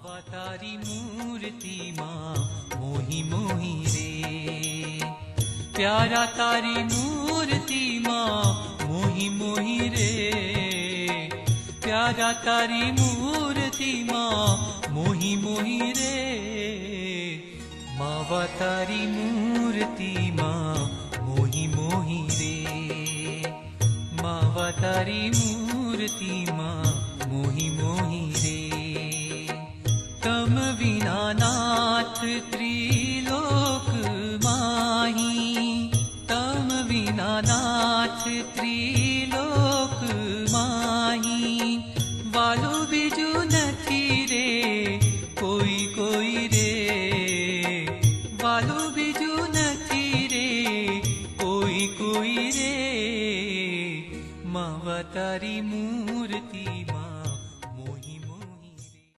मावा तारी मूर्ति माँ मोही मोही रे, प्यारा तारी मूर्ति माँ मोही मोही रे, प्यारा तारी मूर्ति माँ मोही मोही रे, मावा तारी मूर्ति माँ मोही मोही रे, मावा तारी मूर्ति माँ मोही मोही रे। तम विना नाथ त्रिलोकी